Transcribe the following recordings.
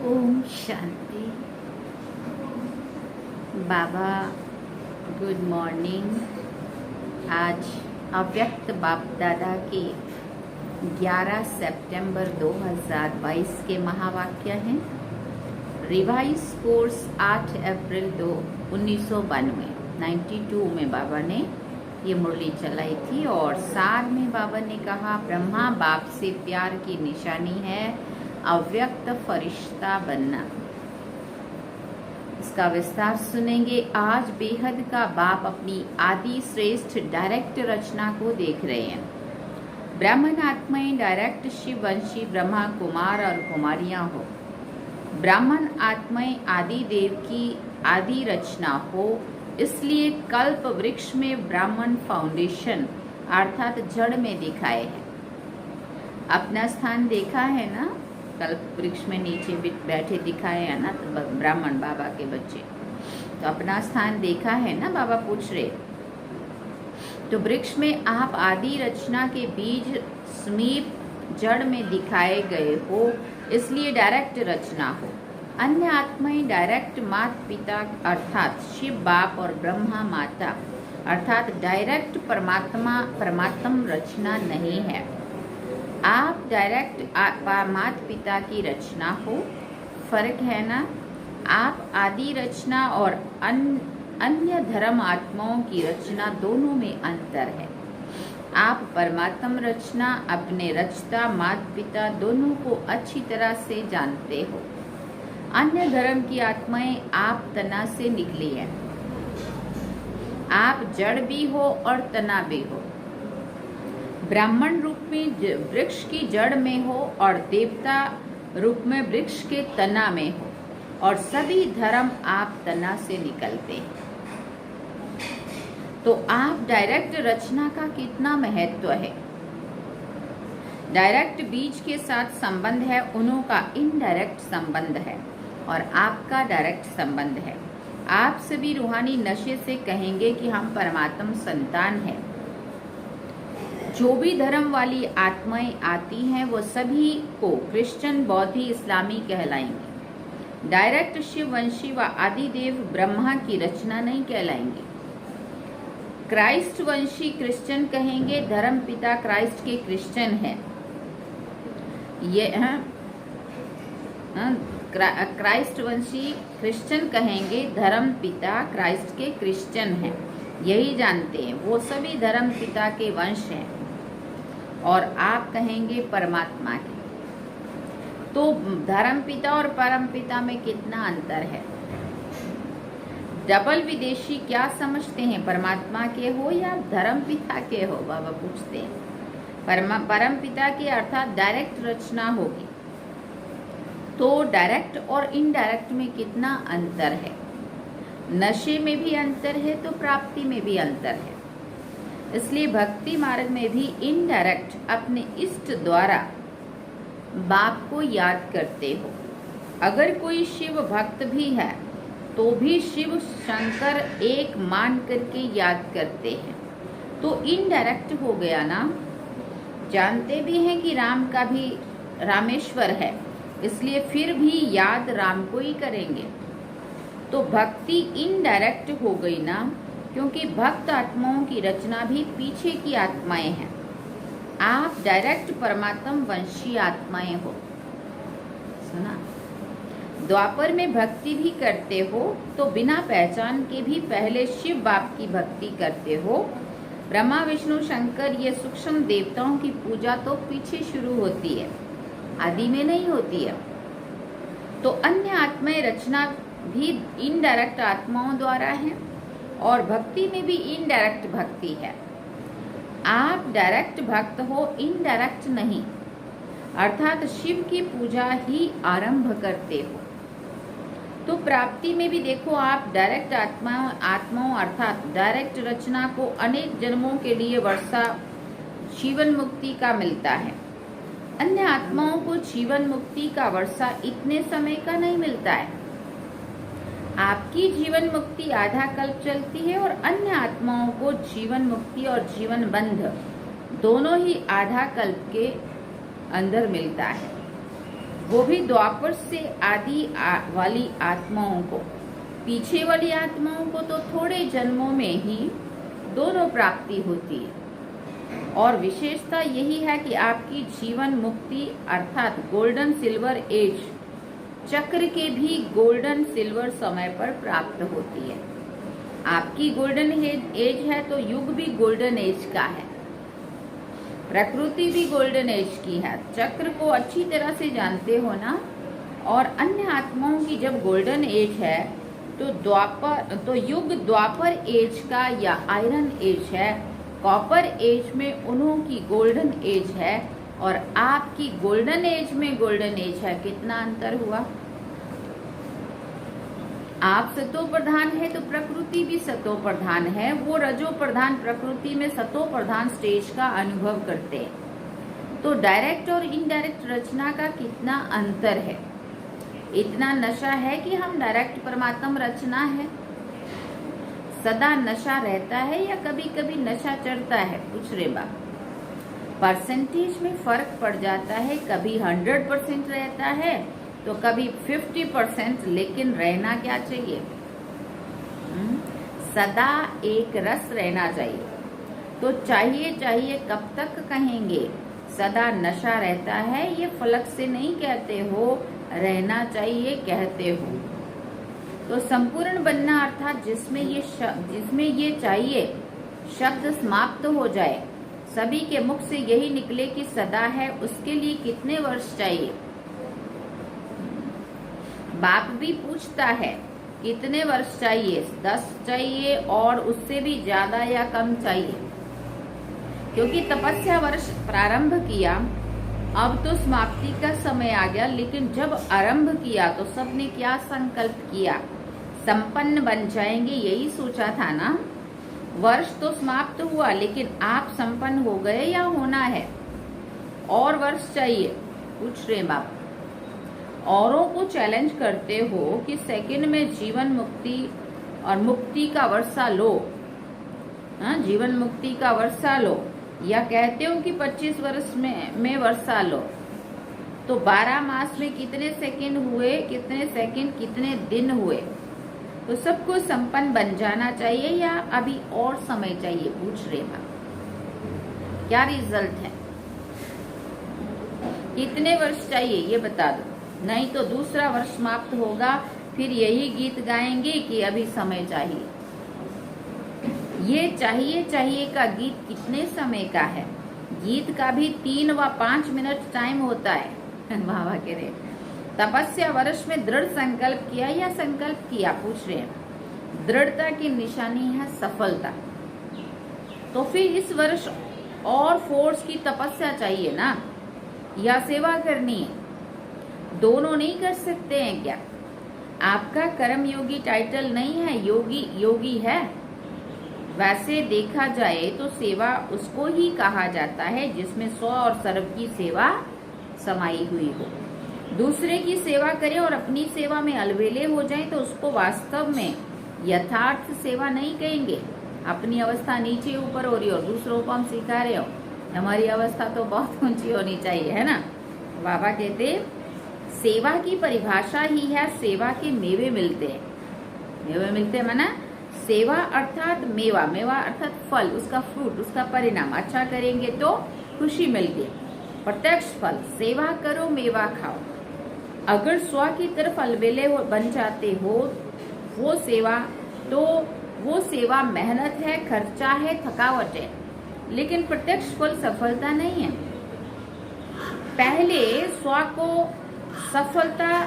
ओम शांति। बाबा good morning. आज अव्यक्त बाप दादा के 11 सितंबर 2022 के महावाक्य हैं। रिवाइज कोर्स 8 अप्रैल 1992 में बाबा ने ये मुरली चलाई थी और सार में बाबा ने कहा ब्रह्मा बाप से प्यार की निशानी है अव्यक्त फरिश्ता बनना। इसका विस्तार सुनेंगे। आज बेहद का बाप अपनी आदि श्रेष्ठ डायरेक्ट रचना को देख रहे हैं। ब्राह्मण आत्माएं डायरेक्ट शिव वंशी ब्रह्मा कुमार और कुमारियां हो। ब्राह्मण आत्माएं आदि देव की आदि रचना हो, इसलिए कल्प वृक्ष में ब्राह्मण फाउंडेशन अर्थात जड़ में दिखाए हैं। अपना स्थान देखा है ना, कल्प वृक्ष में नीचे बैठे दिखाए हैं ना, तो ब्राह्मण बाबा के बच्चे। तो अपना स्थान देखा है ना, बाबा पूछ रहे। तो वृक्ष में आप आदि रचना के बीज समीप जड़ में दिखाए गए हो, इसलिए डायरेक्ट रचना हो। अन्य आत्माएं डायरेक्ट माता पिता अर्थात शिव बाप और ब्रह्मा माता अर्थात डायरेक्ट परमात्म रचना नहीं है। आप डायरेक्ट माता पिता की रचना हो। फर्क है ना। आप आदि रचना और अन्य धर्म आत्माओं की रचना, दोनों में अंतर है। आप परमात्म रचना अपने रचता माता पिता दोनों को अच्छी तरह से जानते हो। अन्य धर्म की आत्माएं आप तना से निकली है। आप जड़ भी हो और तना भी हो। ब्राह्मण रूप में वृक्ष की जड़ में हो और देवता रूप में वृक्ष के तना में हो, और सभी धर्म आप तना से निकलते हैं। तो आप डायरेक्ट रचना का कितना महत्व है। डायरेक्ट बीज के साथ संबंध है, उन्हों का इनडायरेक्ट संबंध है और आपका डायरेक्ट संबंध है। आप सभी रूहानी नशे से कहेंगे कि हम परमात्मा संतान हैं। जो भी धर्म वाली आत्माएं आती हैं वो सभी को क्रिश्चियन, बौद्धी, इस्लामी कहलाएंगे। डायरेक्ट शिववंशी व आदिदेव ब्रह्मा की रचना नहीं कहलाएंगे। क्राइस्ट वंशी क्रिश्चियन कहेंगे, धर्म पिता क्राइस्ट के क्रिश्चियन है। ये क्राइस्ट वंशी क्रिश्चियन कहेंगे, धर्म पिता क्राइस्ट के क्रिश्चियन हैं, यही जानते हैं, वो सभी धर्म पिता के वंश हैं। और आप कहेंगे परमात्मा के। तो धर्म पिता और परम पिता में कितना अंतर है। डबल विदेशी क्या समझते हैं, परमात्मा के हो या धर्म पिता के हो, बाबा पूछते हैं। परम पिता के अर्थात डायरेक्ट रचना होगी। तो डायरेक्ट और इनडायरेक्ट में कितना अंतर है। नशे में भी अंतर है तो प्राप्ति में भी अंतर है। इसलिए भक्ति मार्ग में भी इनडायरेक्ट अपने इष्ट द्वारा बाप को याद करते हो। अगर कोई शिव भक्त भी है तो भी शिव शंकर एक मान करके याद करते हैं, तो इनडायरेक्ट हो गया ना। जानते भी हैं कि राम का भी रामेश्वर है, इसलिए फिर भी याद राम को ही करेंगे। तो भक्ति इनडायरेक्ट हो गई ना, क्योंकि भक्त आत्माओं की रचना भी पीछे की आत्माएं हैं। आप डायरेक्ट परमात्मा वंशी आत्माएं हो। सुना, द्वापर में भक्ति भी करते हो तो बिना पहचान के भी पहले शिव बाप की भक्ति करते हो। ब्रह्मा विष्णु शंकर ये सूक्ष्म देवताओं की पूजा तो पीछे शुरू होती है, आदि में नहीं होती है। तो अन्य आत्माएं रचना भी इनडायरेक्ट आत्माओं द्वारा है और भक्ति में भी इनडायरेक्ट भक्ति है। आप डायरेक्ट भक्त हो, इनडायरेक्ट नहीं, अर्थात शिव की पूजा ही आरंभ करते हो। तो प्राप्ति में भी देखो, आप डायरेक्ट आत्माओं अर्थात डायरेक्ट रचना को अनेक जन्मों के लिए वर्षा जीवन मुक्ति का मिलता है। अन्य आत्माओं को जीवन मुक्ति का वर्षा इतने समय का नहीं मिलता है। आपकी जीवन मुक्ति आधा कल्प चलती है और अन्य आत्माओं को जीवन मुक्ति और जीवन बंध दोनों ही आधा कल्प के अंदर मिलता है। वो भी द्वापर से आदि वाली आत्माओं को। पीछे वाली आत्माओं को तो थोड़े जन्मों में ही दोनों प्राप्ति होती है। और विशेषता यही है कि आपकी जीवन मुक्ति अर्थात गोल्डन सिल्वर एज चक्र के भी गोल्डन सिल्वर समय पर प्राप्त होती है। आपकी गोल्डन एज है तो युग भी गोल्डन एज का है, प्रकृति भी गोल्डन एज की है। चक्र को अच्छी तरह से जानते हो ना। और अन्य आत्माओं की जब गोल्डन एज है तो युग द्वापर एज का या आयरन एज है। कॉपर एज में उन्हों की गोल्डन एज है और आपकी गोल्डन एज में गोल्डन एज है। कितना अंतर हुआ। आप सतो प्रधान है तो प्रकृति भी सतो प्रधान है। वो रजो प्रधान प्रकृति में सतो प्रधान स्टेज का अनुभव करते हैं। तो डायरेक्ट और इनडायरेक्ट रचना का कितना अंतर है। इतना नशा है कि हम डायरेक्ट परमात्मा रचना है। सदा नशा रहता है या कभी कभी नशा चढ़ता है, पूछ रहे बाप। परसेंटेज में फर्क पड़ जाता है, कभी 100% रहता है तो कभी 50%, लेकिन रहना क्या चाहिए, सदा एक रस रहना चाहिए। तो चाहिए कब तक कहेंगे, सदा नशा रहता है, ये फलक से नहीं कहते हो, रहना चाहिए कहते हो। तो संपूर्ण बनना अर्थात जिसमें ये चाहिए शब्द समाप्त हो जाए, सभी के मुख से यही निकले कि सदा है, उसके लिए कितने वर्ष चाहिए। बाप भी पूछता है कितने वर्ष चाहिए, 10 चाहिए और उससे भी ज्यादा या कम चाहिए। क्योंकि तपस्या वर्ष प्रारंभ किया, अब तो समाप्ति का समय आ गया। लेकिन जब आरंभ किया तो सबने क्या संकल्प किया? संपन्न बन जाएंगे, यही सोचा था ना। वर्ष तो समाप्त हुआ, लेकिन आप संपन्न हो गए या होना है? और वर्ष चाहिए, पूछ रहे बाप। औरों को चैलेंज करते हो कि सेकंड में जीवन मुक्ति और मुक्ति का वर्षा लो, जीवन मुक्ति का वर्षा लो, या कहते हो कि 25 वर्ष में वर्षा लो। तो 12 मास में कितने सेकंड हुए, कितने सेकंड, कितने दिन हुए? तो सबको संपन्न बन जाना चाहिए या अभी और समय चाहिए, पूछ रहे हैं। क्या रिजल्ट है? कितने वर्ष चाहिए ये बता दो, नहीं तो दूसरा वर्ष समाप्त होगा, फिर यही गीत गाएंगे कि अभी समय चाहिए। ये चाहिए चाहिए का गीत कितने समय का है? गीत का भी 3 व 5 मिनट टाइम होता है। बाबा कह रहे तपस्या वर्ष में दृढ़ संकल्प किया या संकल्प किया, पूछ रहे हैं। दृढ़ता की निशानी है सफलता। तो फिर इस वर्ष और फोर्स की तपस्या चाहिए ना, या सेवा करनी है? दोनों नहीं कर सकते हैं क्या? आपका कर्म योगी टाइटल नहीं है, योगी योगी है। वैसे देखा जाए तो सेवा उसको ही कहा जाता है जिसमें स्व और सर्व की सेवा समाई हुई हो। दूसरे की सेवा करें और अपनी सेवा में अलबेले हो जाएं तो उसको वास्तव में यथार्थ सेवा नहीं कहेंगे। अपनी अवस्था नीचे ऊपर हो रही हो, दूसरों को हम सिखा रहे हो, हमारी अवस्था तो बहुत ऊंची होनी चाहिए, है ना। बाबा कहते सेवा की परिभाषा ही है सेवा के मेवे मिलते हैं। मेवे मिलते हैं माना सेवा अर्थात मेवा, मेवा अर्थात फल, उसका फ्रूट, उसका परिणाम। अच्छा करेंगे तो खुशी मिलती है, प्रत्यक्ष फल। सेवा करो मेवा खाओ। अगर स्व की तरफ अलबेले बन जाते हो वो सेवा, तो वो सेवा मेहनत है, खर्चा है, थकावट है, लेकिन प्रत्यक्ष फल सफलता नहीं है। पहले स्व को सफलता,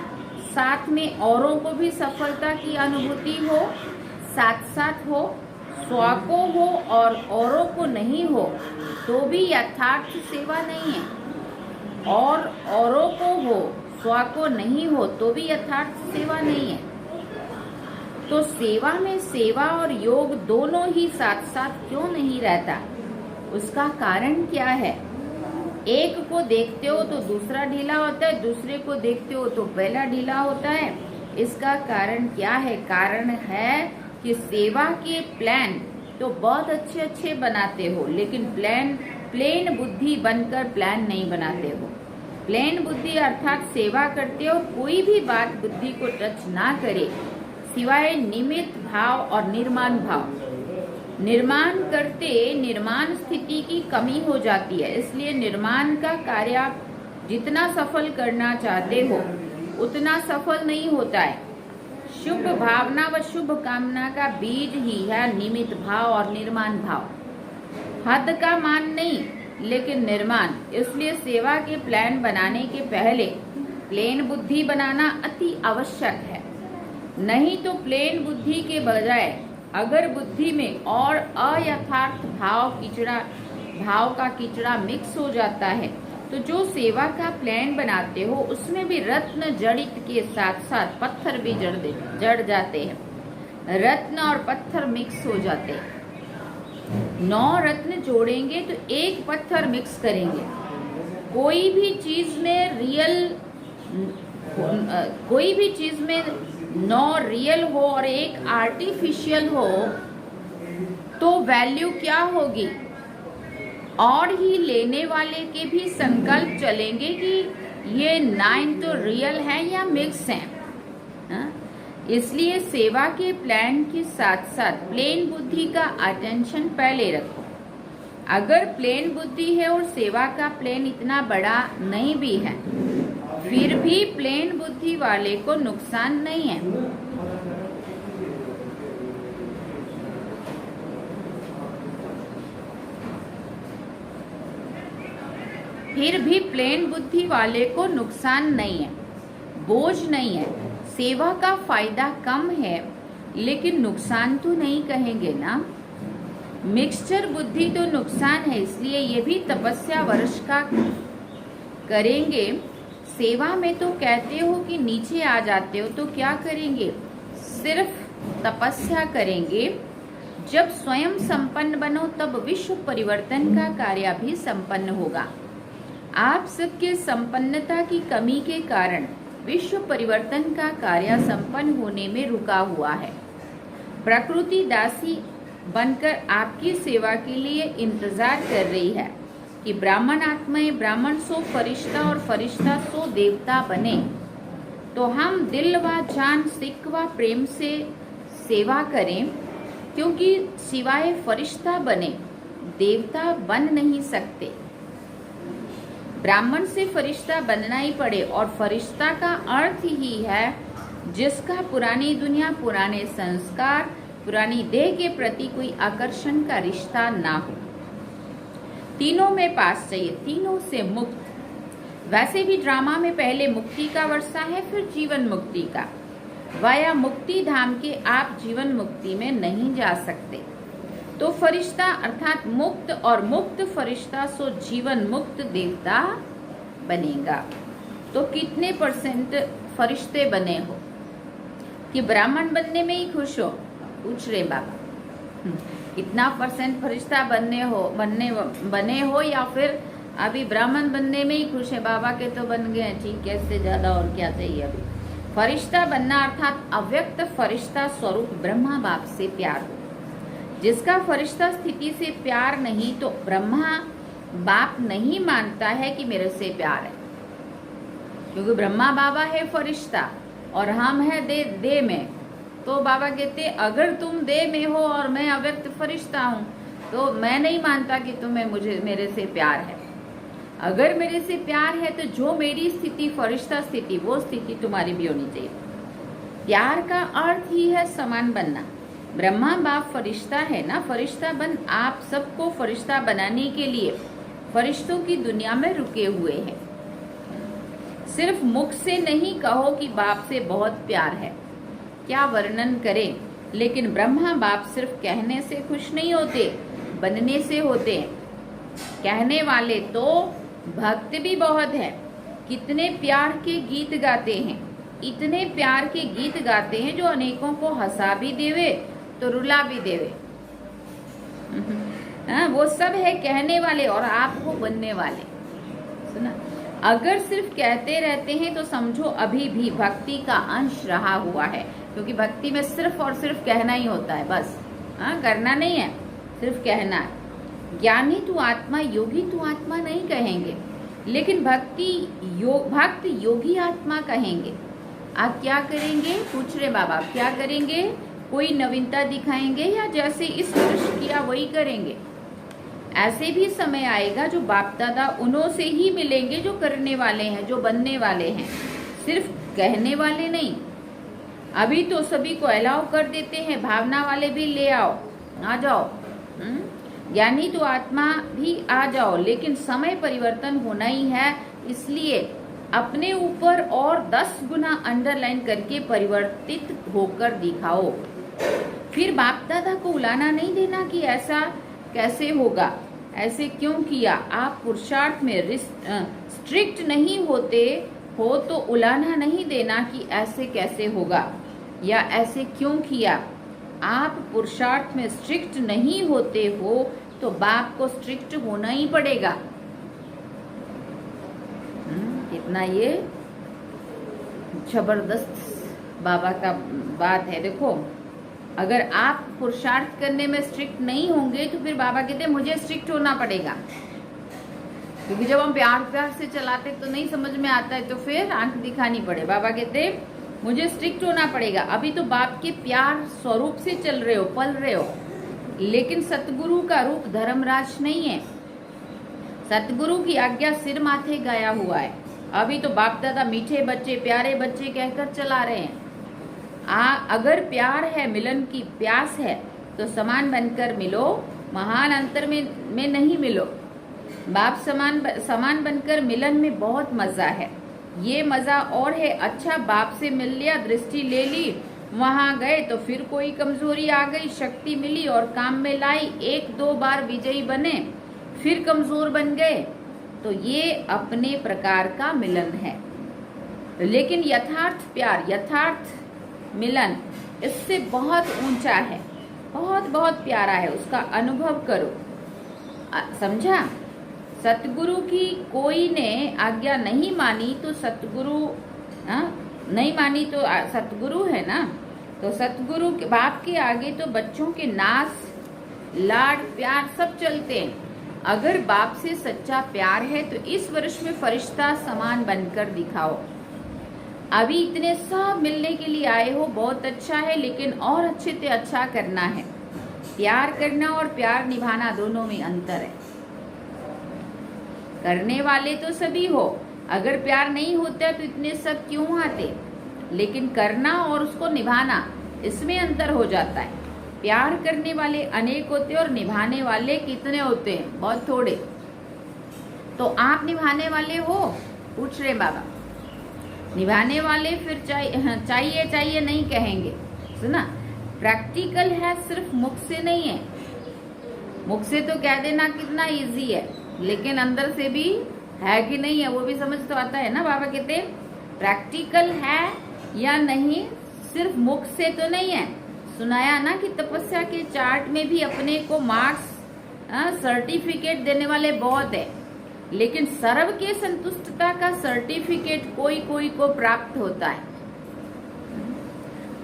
साथ में औरों को भी सफलता की अनुभूति हो, साथ साथ हो। स्व को हो और औरों को नहीं हो तो भी यथार्थ सेवा नहीं है, और औरों को हो, स्व को नहीं हो तो भी यथार्थ सेवा नहीं है। तो सेवा में सेवा और योग दोनों ही साथ साथ क्यों नहीं रहता? उसका कारण क्या है? एक को देखते हो तो दूसरा ढीला होता है, दूसरे को देखते हो तो पहला ढीला होता है। इसका कारण क्या है? कारण है कि सेवा के प्लान तो बहुत अच्छे अच्छे बनाते हो, लेकिन प्लेन बुद्धि बनकर प्लान नहीं बनाते हो। प्लेन बुद्धि अर्थात सेवा करते हो, कोई भी बात बुद्धि को टच ना करे सिवाय निमित्त भाव और निर्माण भाव। निर्माण करते निर्माण स्थिति की कमी हो जाती है, इसलिए निर्माण का कार्य आप जितना सफल करना चाहते हो उतना सफल नहीं होता है। शुभ भावना व शुभ कामना का बीज ही है निमित्त भाव और निर्माण भाव। हद का मान नहीं, लेकिन निर्माण। इसलिए सेवा के प्लान बनाने के पहले प्लेन बुद्धि बनाना अति आवश्यक है। नहीं तो प्लेन बुद्धि के बजाय अगर बुद्धि में और अयथार्थ भाव का कीचड़ा मिक्स हो जाता है तो जो सेवा का प्लान बनाते हो उसमें भी रत्न जड़ित के साथ साथ पत्थर भी जड़ जाते हैं। रत्न और पत्थर मिक्स हो जाते हैं। 9 रत्न जोड़ेंगे तो एक पत्थर मिक्स करेंगे। कोई भी चीज में 9 रियल हो और एक आर्टिफिशियल हो तो वैल्यू क्या होगी? और ही लेने वाले के भी संकल्प चलेंगे कि ये 9 तो रियल है या मिक्स है। इसलिए सेवा के प्लान के साथ साथ प्लेन बुद्धि का अटेंशन पहले रखो। अगर प्लेन बुद्धि है और सेवा का प्लान इतना बड़ा नहीं भी है, फिर भी प्लेन बुद्धि वाले को नुकसान नहीं है। फिर भी प्लेन बुद्धि वाले को नुकसान नहीं है, बोझ नहीं है। सेवा का फायदा कम है, लेकिन नुकसान तो नहीं कहेंगे ना। मिक्सचर बुद्धि तो नुकसान है, इसलिए ये भी तपस्या वर्ष का करेंगे। सेवा में तो कहते हो कि नीचे आ जाते हो, तो क्या करेंगे? सिर्फ तपस्या करेंगे। जब स्वयं संपन्न बनो तब विश्व परिवर्तन का कार्य भी संपन्न होगा। आप सबके संपन्नता की कमी के कारण विश्व परिवर्तन का कार्य संपन्न होने में रुका हुआ है। प्रकृति दासी बनकर आपकी सेवा के लिए इंतजार कर रही है कि ब्राह्मण आत्माएं ब्राह्मण सो फरिश्ता और फरिश्ता सो देवता बने। तो हम दिल व जान सिक व प्रेम से सेवा करें, क्योंकि सिवाय फरिश्ता बने देवता बन नहीं सकते। ब्राह्मण से फरिश्ता बनना ही पड़े, और फरिश्ता का अर्थ ही है जिसका पुरानी दुनिया, पुराने संस्कार, पुरानी देह के प्रति कोई आकर्षण का रिश्ता ना हो। तीनों में पास चाहिए, तीनों से मुक्त। वैसे भी ड्रामा में पहले मुक्ति का वर्षा है, फिर जीवन मुक्ति का। वाया मुक्ति धाम के आप जीवन मुक्ति में नहीं जा सकते। तो फरिश्ता अर्थात मुक्त, और मुक्त फरिश्ता सो जीवन मुक्त देवता बनेगा। तो कितने परसेंट फरिश्ते बने हो कि ब्राह्मण बनने में ही खुश हो? पूछ रहे बाबा। कितना परसेंट फरिश्ता बने हो या फिर अभी ब्राह्मण बनने में ही खुश है? बाबा के तो बन गए, ठीक है, इससे ज्यादा और क्या चाहिए? अभी फरिश्ता बनना अर्थात अव्यक्त फरिश्ता स्वरूप ब्रह्मा बाप से प्यार हो। जिसका फरिश्ता स्थिति से प्यार नहीं, तो ब्रह्मा बाप नहीं मानता है कि मेरे से प्यार है, क्योंकि ब्रह्मा बाबा है फरिश्ता और हम है दे में। तो बाबा कहते अगर तुम दे में हो और मैं अव्यक्त फरिश्ता हूँ, तो मैं नहीं मानता कि तुम्हें मेरे से प्यार है। अगर मेरे से प्यार है तो जो मेरी स्थिति फरिश्ता स्थिति, वो स्थिति तुम्हारी भी होनी चाहिए। प्यार का अर्थ ही है समान बनना। ब्रह्मा बाप फरिश्ता है ना, फरिश्ता बन आप सबको फरिश्ता बनाने के लिए फरिश्तों की दुनिया में रुके हुए हैं। सिर्फ मुख से नहीं कहो कि बाप से बहुत प्यार है, क्या वर्णन करें। लेकिन ब्रह्मा बाप सिर्फ कहने से खुश नहीं होते, बनने से होते हैं। कहने वाले तो भक्त भी बहुत है, कितने प्यार के गीत गाते हैं, इतने प्यार के गीत गाते हैं जो अनेकों को हंसा भी देवे तो रुला भी देवे। वो सब है कहने वाले और आपको बनने वाले। सुना, अगर सिर्फ कहते रहते हैं तो समझो अभी भी भक्ति का अंश रहा हुआ है, क्योंकि भक्ति में सिर्फ और सिर्फ कहना ही होता है, बस करना नहीं है, सिर्फ कहना है। ज्ञानी तू आत्मा, योगी तू आत्मा नहीं कहेंगे, लेकिन भक्त योगी आत्मा कहेंगे। आप क्या करेंगे? पूछ रहे बाबा, क्या करेंगे? कोई नवीनता दिखाएंगे या जैसे इस वर्ष किया वही करेंगे? ऐसे भी समय आएगा जो बाप दादा उन्हों से ही मिलेंगे जो करने वाले हैं, जो बनने वाले हैं, सिर्फ कहने वाले नहीं। अभी तो सभी को अलाउ कर देते हैं, भावना वाले भी ले आओ, आ जाओ, ज्ञानी तो आत्मा भी आ जाओ, लेकिन समय परिवर्तन होना ही है, इसलिए अपने ऊपर और 10 गुना अंडरलाइन करके परिवर्तित होकर दिखाओ। फिर बाप दादा को उलाना नहीं देना कि ऐसा कैसे होगा, ऐसे क्यों किया। आप पुरुषार्थ में स्ट्रिक्ट नहीं होते हो तो उलाना नहीं देना कि ऐसे कैसे होगा या ऐसे क्यों किया। आप पुरुषार्थ में स्ट्रिक्ट नहीं होते हो तो बाप को स्ट्रिक्ट होना ही पड़ेगा। कितना ये जबरदस्त बाबा का बात है। देखो, अगर आप पुरुषार्थ करने में स्ट्रिक्ट नहीं होंगे तो फिर बाबा कहते हैं मुझे स्ट्रिक्ट होना पड़ेगा, क्योंकि जब हम प्यार से चलाते तो नहीं समझ में आता है, तो फिर आंख दिखानी पड़े। बाबा कहते हैं मुझे स्ट्रिक्ट होना पड़ेगा। अभी तो बाप के प्यार स्वरूप से चल रहे हो, पल रहे हो, लेकिन सतगुरु का रूप धर्मराज नहीं है। सतगुरु की आज्ञा सिर माथे गाया हुआ है। अभी तो बाप दादा मीठे बच्चे, प्यारे बच्चे कहकर चला रहे हैं। अगर प्यार है, मिलन की प्यास है, तो समान बनकर मिलो, महान अंतर में नहीं मिलो। बाप समान बनकर मिलन में बहुत मजा है। ये मजा और है, अच्छा बाप से मिल लिया, दृष्टि ले ली वहां गए तो फिर कोई कमजोरी आ गई, शक्ति मिली और काम में लाई, एक दो बार विजयी बने, फिर कमजोर बन गए। तो ये अपने प्रकार का मिलन है। लेकिन यथार्थ प्यार, यथार्थ मिलन इससे बहुत ऊंचा है, बहुत बहुत प्यारा है, उसका अनुभव करो। समझा? सतगुरु की कोई ने आज्ञा नहीं मानी तो सतगुरु नहीं मानी तो सतगुरु है ना, तो सतगुरु के बाप के आगे तो बच्चों के नाच, लाड, प्यार सब चलते हैं। अगर बाप से सच्चा प्यार है तो इस वर्ष में फरिश्ता समान बनकर दिखाओ। अभी इतने सब मिलने के लिए आए हो, बहुत अच्छा है, लेकिन और अच्छे से अच्छा करना है। प्यार करना और प्यार निभाना दोनों में अंतर है। करने वाले तो सभी हो, अगर प्यार नहीं होता तो इतने सब क्यों आते, लेकिन करना और उसको निभाना इसमें अंतर हो जाता है। प्यार करने वाले अनेक होते हैं और निभाने वाले कितने होते हैं? बहुत थोड़े। तो आप निभाने वाले हो? पूछ रहे बाबा। निभाने वाले फिर चाहिए चाहिए नहीं कहेंगे। सुना, प्रैक्टिकल है, सिर्फ मुख से नहीं है। मुख से तो कह देना कितना इजी है, लेकिन अंदर से भी है कि नहीं है वो भी समझ तो आता है ना। बाबा कहते प्रैक्टिकल है या नहीं, सिर्फ मुख से तो नहीं है। सुनाया ना कि तपस्या के चार्ट में भी अपने को मार्क्स सर्टिफिकेट देने वाले बहुत है, लेकिन सर्व के संतुष्टता का सर्टिफिकेट कोई कोई को प्राप्त होता है।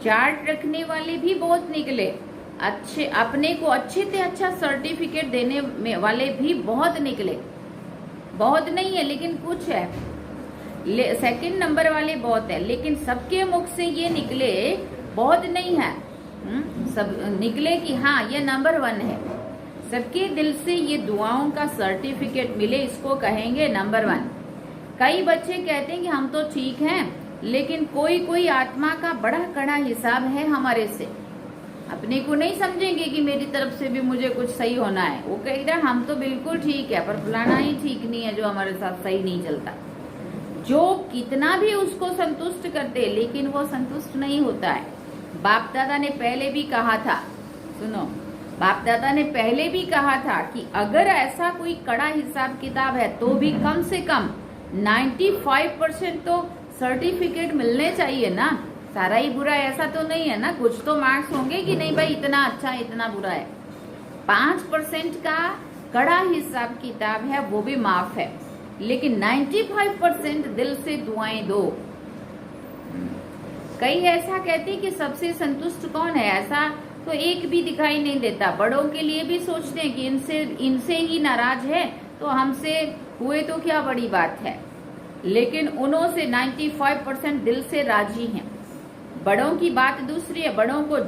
चार्ट रखने वाले भी बहुत निकले, अच्छे अपने को अच्छे से अच्छा सर्टिफिकेट देने में वाले भी बहुत निकले। बहुत नहीं है लेकिन कुछ है, सेकंड नंबर वाले बहुत है, लेकिन सबके मुख से ये निकले बहुत नहीं है। सब निकले कि हाँ ये नंबर 1 है। सबके दिल से ये दुआओं का सर्टिफिकेट मिले, इसको कहेंगे नंबर 1। कई बच्चे कहते हैं कि हम तो ठीक हैं, लेकिन कोई कोई आत्मा का बड़ा कड़ा हिसाब है हमारे से। अपने को नहीं समझेंगे कि मेरी तरफ से भी मुझे कुछ सही होना है। वो कहेगा हम तो बिल्कुल ठीक है, पर फलाना ही ठीक नहीं है जो हमारे साथ सही नहीं चलता। जो कितना भी उसको संतुष्ट करते, लेकिन वो संतुष्ट नहीं होता है। बाप दादा ने पहले भी कहा था, सुनो, बाप दादा ने पहले भी कहा था कि अगर ऐसा कोई कड़ा हिसाब किताब है तो भी कम से कम 95% तो सर्टिफिकेट मिलने चाहिए ना। सारा ही बुरा है ऐसा तो नहीं है ना, कुछ तो मार्क्स होंगे कि नहीं भाई इतना अच्छा है इतना बुरा है। 5% का कड़ा हिसाब किताब है वो भी माफ है, लेकिन 95% दिल से दुआएं दो। कई ऐसा कहते हैं कि सबसे संतुष्ट कौन है, ऐसा तो एक भी दिखाई नहीं देता। बड़ों के लिए भी सोचते हैं कि इनसे ही नाराज है तो हमसे हुए तो क्या बड़ी बात है, लेकिन उन्हों से 95% दिल से राजी हैं। बड़ों की बात दूसरी है, बड़ों को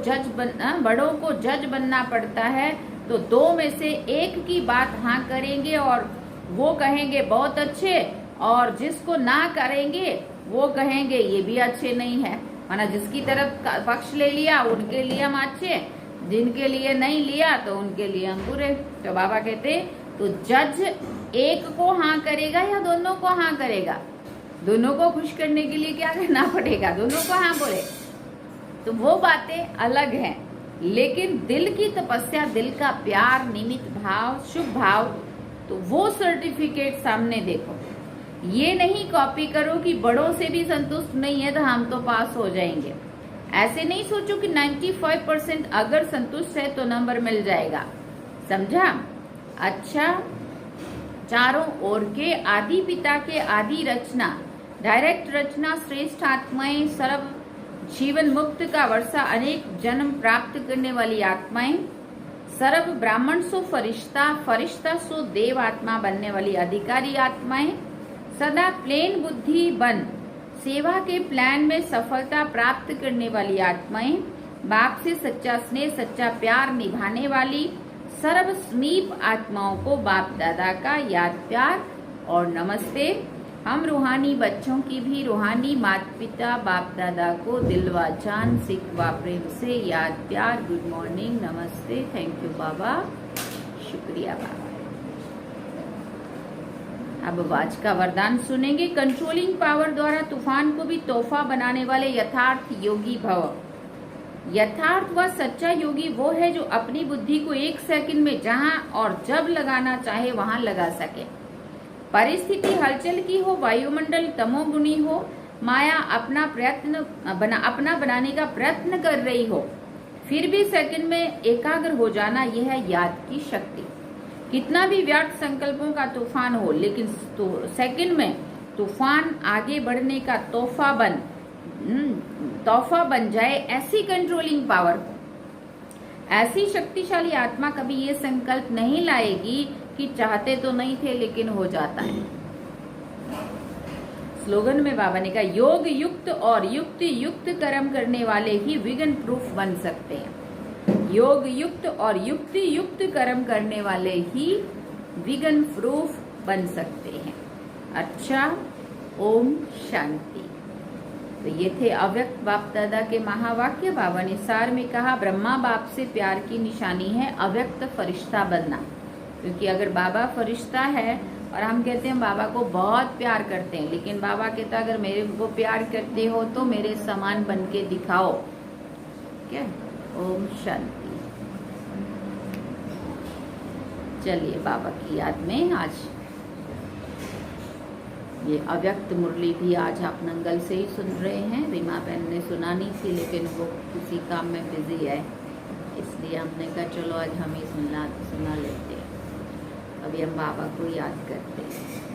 जज बनना पड़ता है, तो 2 में से 1 की बात हाँ करेंगे और वो कहेंगे बहुत अच्छे, और जिसको ना करेंगे वो कहेंगे ये भी अच्छे नहीं है। माना जिसकी तरफ पक्ष ले लिया उनके लिए हम अच्छे, जिनके लिए नहीं लिया तो उनके लिए हम बुरे। तो बाबा कहते तो जज एक को हाँ करेगा या दोनों को हाँ करेगा? दोनों को खुश करने के लिए क्या करना पड़ेगा? दोनों को हाँ बोले। तो वो बातें अलग हैं, लेकिन दिल की तपस्या, दिल का प्यार, निमित्त भाव, शुभ भाव, तो वो सर्टिफिकेट सामने देखो। ये नहीं कॉपी करो कि बड़ों से भी संतुष्ट नहीं है तो हम तो पास हो जाएंगे। ऐसे नहीं सोचो कि 95% अगर संतुष्ट है तो नंबर मिल जाएगा। समझा? अच्छा, चारों ओर के आदि पिता के आदि रचना, डायरेक्ट रचना, श्रेष्ठ आत्माएं, सर्व जीवन मुक्त का वर्षा, अनेक जन्म प्राप्त करने वाली आत्माएं, सर्व ब्राह्मण सो फरिश्ता, फरिश्ता सो देव आत्मा बनने वाली अधिकारी आत्माएं, सदा प्लेन बुद्धि बन सेवा के प्लान में सफलता प्राप्त करने वाली आत्माएं, बाप से सच्चा स्नेह, सच्चा प्यार निभाने वाली सर्व समीप आत्माओं को बाप दादा का याद प्यार और नमस्ते। हम रूहानी बच्चों की भी रूहानी माता पिता बाप दादा को दिल व जान, सिख व प्रेम से याद प्यार, गुड मॉर्निंग, नमस्ते, थैंक यू बाबा, शुक्रिया बाबा। अब आज का वरदान सुनेंगे। कंट्रोलिंग पावर द्वारा तूफान को भी तोहफा बनाने वाले यथार्थ योगी भव। यथार्थ व सच्चा योगी वो है जो अपनी बुद्धि को 1 सेकंड में जहां और जब लगाना चाहे वहां लगा सके। परिस्थिति हलचल की हो, वायुमंडल तमोगुणी हो, माया अपना बनाने का प्रयत्न कर रही हो, फिर भी सेकंड में एकाग्र हो जाना, यह है याद की शक्ति। कितना भी व्यर्थ संकल्पों का तूफान हो, लेकिन सेकंड में तूफान आगे बढ़ने का तोहफा बन जाए, ऐसी कंट्रोलिंग पावर, ऐसी शक्तिशाली आत्मा कभी ये संकल्प नहीं लाएगी कि चाहते तो नहीं थे लेकिन हो जाता है। स्लोगन में बाबा ने कहा, योग युक्त और युक्ति युक्त कर्म करने वाले ही विघ्न प्रूफ बन सकते हैं। योग युक्त और युक्ति युक्त कर्म करने वाले ही विघ्न प्रूफ बन सकते हैं। अच्छा, ओम शांति। तो ये थे अव्यक्त बाप दादा के महावाक्य। बाबा ने सार में कहा, ब्रह्मा बाप से प्यार की निशानी है अव्यक्त फरिश्ता बनना, क्योंकि अगर बाबा फरिश्ता है और हम कहते हैं बाबा को बहुत प्यार करते हैं, लेकिन बाबा कहता अगर मेरे को प्यार करते हो तो मेरे समान बन के दिखाओ। क्या? ओम शांति। चलिए बाबा की याद में आज ये अव्यक्त मुरली भी आज आप नंगल से ही सुन रहे हैं। रीमा बहन ने सुनानी थी लेकिन वो किसी काम में बिजी है, इसलिए हमने कहा चलो आज हम ही सुना लेते हैं। अभी हम बाबा को याद करते हैं।